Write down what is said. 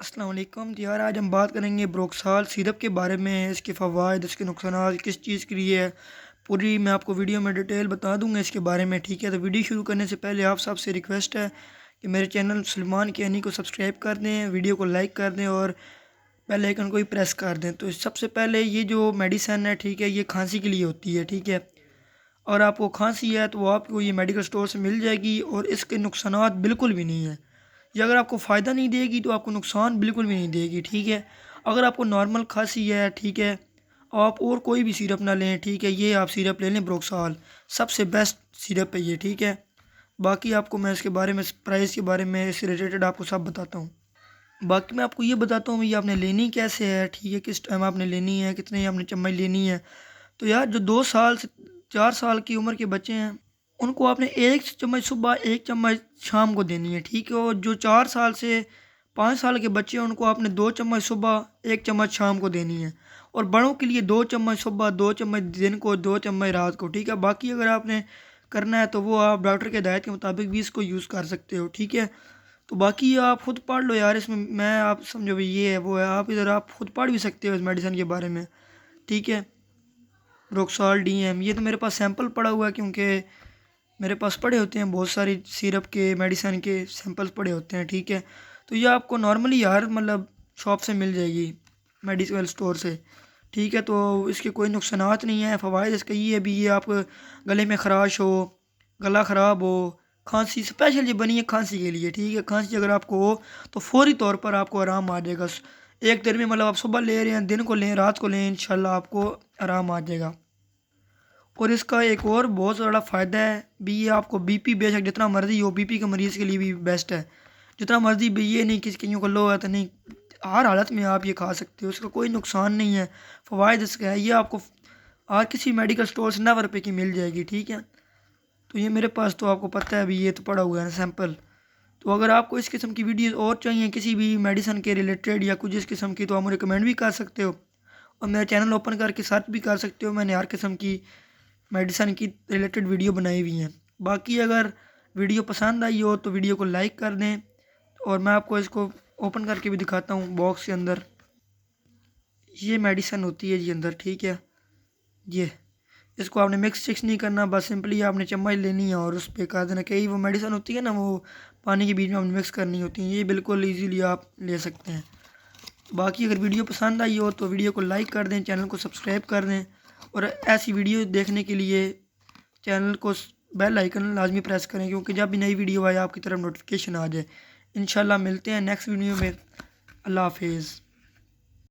السلام علیکم تو یار آج ہم بات کریں گے بروکسال سیرپ کے بارے میں، اس کے فوائد، اس کے نقصانات، کس چیز کے لیے ہے، پوری میں آپ کو ویڈیو میں ڈیٹیل بتا دوں گا اس کے بارے میں، ٹھیک ہے؟ تو ویڈیو شروع کرنے سے پہلے آپ سب سے ریکویسٹ ہے کہ میرے چینل سلمان کیانی کو سبسکرائب کر دیں، ویڈیو کو لائک کر دیں اور بیل آئیکن کو بھی پریس کر دیں۔ تو سب سے پہلے یہ جو میڈیسن ہے، ٹھیک ہے، یہ کھانسی کے لیے ہوتی ہے، ٹھیک ہے؟ اور آپ کو کھانسی ہے تو وہ آپ کو یہ میڈیکل سٹور سے مل جائے گی، اور اس کے نقصانات بالکل بھی نہیں ہیں۔ یہ اگر آپ کو فائدہ نہیں دے گی تو آپ کو نقصان بالکل بھی نہیں دے گی، ٹھیک ہے؟ اگر آپ کو نارمل کھانسی ہے، ٹھیک ہے، آپ اور کوئی بھی سیرپ نہ لیں، ٹھیک ہے، یہ آپ سیرپ لے لیں بروکسال، سب سے بیسٹ سیرپ ہے یہ، ٹھیک ہے؟ باقی آپ کو میں اس کے بارے میں، پرائس کے بارے میں، اس سے ریلیٹڈ آپ کو سب بتاتا ہوں۔ باقی میں آپ کو یہ بتاتا ہوں یہ آپ نے لینی کیسے ہے، ٹھیک ہے، کس ٹائم آپ نے لینی ہے، کتنے آپ نے چمچ لینی ہے۔ تو یار جو 2 سال سے 4 سال کی عمر کے بچے ہیں ان کو آپ نے 1 چمچ صبح، 1 چمچ شام کو دینی ہے، ٹھیک ہے؟ اور جو 4 سال سے 5 سال کے بچے ہیں ان کو آپ نے 2 چمچ صبح، 1 چمچ شام کو دینی ہے۔ اور بڑوں کے لیے 2 چمچ صبح، 2 چمچ دن کو، 2 چمچ رات کو، ٹھیک ہے؟ باقی اگر آپ نے کرنا ہے تو وہ آپ ڈاکٹر کے ہدایت کے مطابق بھی اس کو یوز کر سکتے ہو، ٹھیک ہے؟ تو باقی آپ خود پڑھ لو یار، اس میں آپ سمجھو بھی یہ ہے وہ ہے، آپ ادھر آپ خود پڑھ بھی سکتے ہو اس میڈیسن کے بارے میں، ٹھیک ہے؟ روکسال ڈی ایم، یہ تو میرے پاس سیمپل پڑا ہوا ہے کیونکہ میرے پاس پڑے ہوتے ہیں بہت ساری سیرپ کے، میڈیسن کے سیمپلز پڑے ہوتے ہیں، ٹھیک ہے؟ تو یہ آپ کو نارملی یار مطلب شاپ سے مل جائے گی، میڈیکل سٹور سے، ٹھیک ہے؟ تو اس کے کوئی نقصانات نہیں ہیں۔ فوائد اس کا یہ ہے بھی، یہ آپ گلے میں خراش ہو، گلا خراب ہو، کھانسی، اسپیشل یہ بنی ہے کھانسی کے لیے، ٹھیک ہے؟ کھانسی اگر آپ کو ہو تو فوری طور پر آپ کو آرام آ جائے گا، ایک دن میں، مطلب آپ صبح لے رہے ہیں، دن کو لیں، رات کو لیں، انشاءاللہ آپ کو آرام آ جائے گا۔ اور اس کا ایک اور بہت بڑا فائدہ ہے بھی، یہ آپ کو بی پی بے شک جتنا مرضی ہو، بی پی کے مریض کے لیے بھی بیسٹ ہے، جتنا مرضی بھی، یہ نہیں کسی کئیوں کو لو ہے تو نہیں، ہر حالت میں آپ یہ کھا سکتے ہو، اس کا کوئی نقصان نہیں ہے۔ فوائد اس کا ہے، یہ آپ کو آج کسی میڈیکل سٹور سے 90 روپے کی مل جائے گی، ٹھیک ہے؟ تو یہ میرے پاس تو آپ کو پتہ ہے ابھی، یہ تو پڑا ہوا ہے سیمپل۔ تو اگر آپ کو اس قسم کی ویڈیوز اور چاہیے کسی بھی میڈیسن کے ریلیٹڈ یا کچھ اس قسم کی، تو آپ مجھے کمنٹ بھی کر سکتے ہو، اور میرا چینل اوپن کر کے سرچ بھی کر سکتے ہو، میں نے ہر قسم کی میڈیسن کی ریلیٹڈ ویڈیو بنائی ہوئی ہیں۔ باقی اگر ویڈیو پسند آئی ہو تو ویڈیو کو لائک کر دیں، اور میں آپ کو اس کو اوپن کر کے بھی دکھاتا ہوں باکس کے اندر، یہ میڈیسن ہوتی ہے جی اندر، ٹھیک ہے؟ یہ اس کو آپ نے مکس شکس نہیں کرنا، بس سمپلی آپ نے چمچ لینی ہے اور اس پہ کر دینا، کئی وہ میڈیسن ہوتی ہے نا وہ پانی کے بیچ میں آپ نے مکس کرنی ہوتی ہیں، یہ بالکل ایزیلی آپ لے سکتے ہیں۔ باقی اگر ویڈیو پسند آئی ہو تو ویڈیو کو لائک کر دیں، چینل کو سبسکرائب کر دیں، اور ایسی ویڈیو دیکھنے کے لیے چینل کو بیل آئیکن لازمی پریس کریں، کیونکہ جب بھی نئی ویڈیو آئے آپ کی طرف نوٹیفیکیشن آ جائے۔ انشاءاللہ ملتے ہیں نیکسٹ ویڈیو میں، اللہ حافظ۔